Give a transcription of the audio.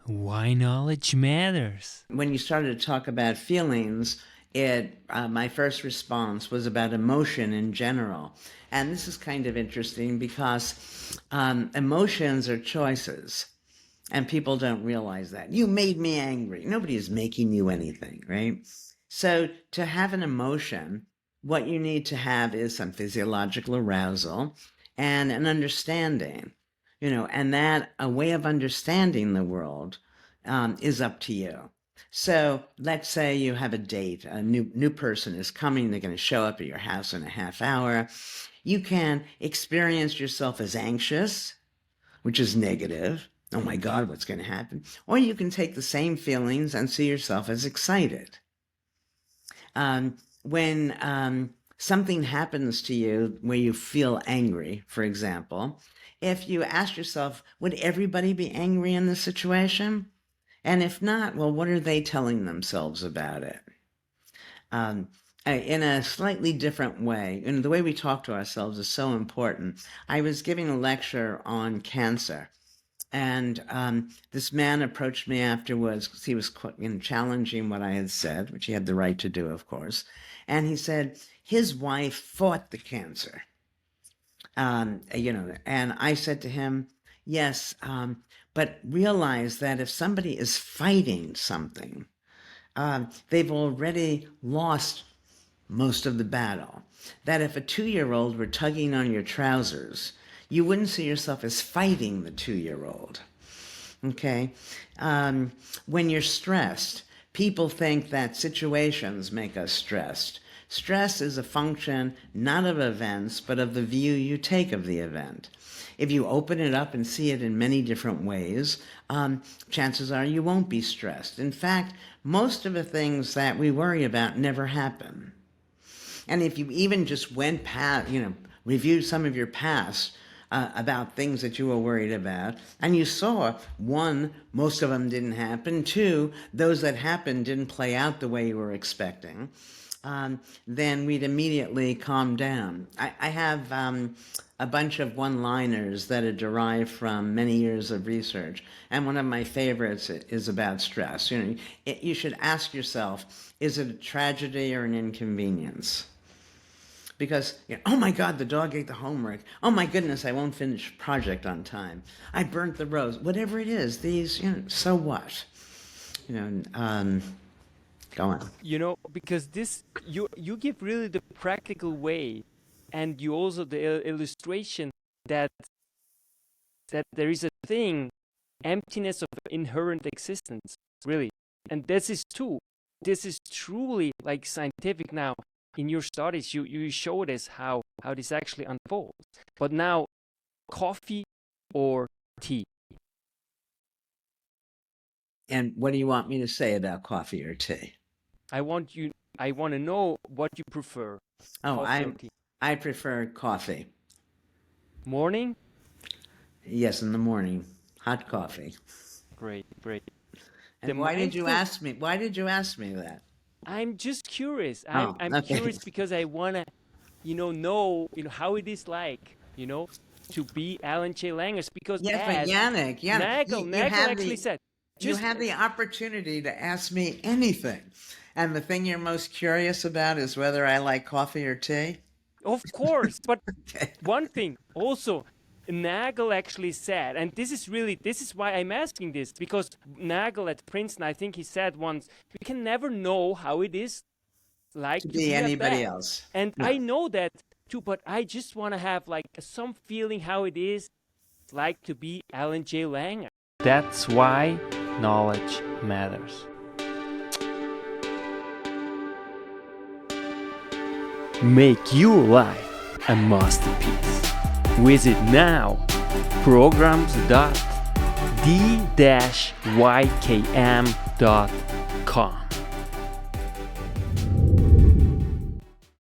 Why knowledge matters. When you started to talk about feelings, my first response was about emotion in general. And this is kind of interesting because emotions are choices. And people don't realize that. You made me angry. Nobody is making you anything, right? So to have an emotion, what you need to have is some physiological arousal and an understanding, and that a way of understanding the world is up to you. So let's say you have a date, a new person is coming, they're going to show up at your house in a half hour. You can experience yourself as anxious, which is negative. Oh my God, what's going to happen? Or you can take the same feelings and see yourself as excited. When something happens to you where you feel angry, for example, if you ask yourself, would everybody be angry in this situation? And if not, well, what are they telling themselves about it? In a slightly different way, and the way we talk to ourselves is so important. I was giving a lecture on cancer, and this man approached me afterwards because he was challenging what I had said, which he had the right to do, of course. And he said his wife fought the cancer. And I said to him, yes, but realize that if somebody is fighting something, they've already lost most of the battle. That if a 2-year-old were tugging on your trousers, you wouldn't see yourself as fighting the 2-year-old. Okay? When you're stressed, people think that situations make us stressed. Stress is a function not of events, but of the view you take of the event. If you open it up and see it in many different ways, chances are you won't be stressed. In fact, most of the things that we worry about never happen. And if you even just went past, reviewed some of your past about things that you were worried about, and you saw, one, most of them didn't happen, two, those that happened didn't play out the way you were expecting, then we'd immediately calm down. I have a bunch of one-liners that are derived from many years of research, and one of my favorites is about stress. You should ask yourself, is it a tragedy or an inconvenience? Because, oh my God, the dog ate the homework. Oh my goodness, I won't finish a project on time. I burnt the rose. Whatever it is, these, so what? Go on. Because this, you give really the practical way, and you also the illustration that there is a thing, emptiness of inherent existence, really. And this is truly like scientific now. In your studies, you showed us how this actually unfolds. But now, coffee or tea? And what do you want me to say about coffee or tea? I want to know what you prefer. Oh, I prefer coffee. Morning? Yes, in the morning. Hot coffee. Great. And why did you ask me that? I'm just curious. I'm okay. Curious because I wanna, know how it is like, to be Alan J. Langers. Because yes, but Yannick, Nagel actually said, you have the opportunity to ask me anything, and the thing you're most curious about is whether I like coffee or tea. Of course, but Okay. One thing also. Nagel actually said, and this is why I'm asking this, because Nagel at Princeton, I think he said once, we can never know how it is like to be anybody else. And no. I know that too, but I just want to have like some feeling how it is like to be Alan J. Langer. That's why knowledge matters. Make your life a masterpiece. Visit now programs.d-ykm.com.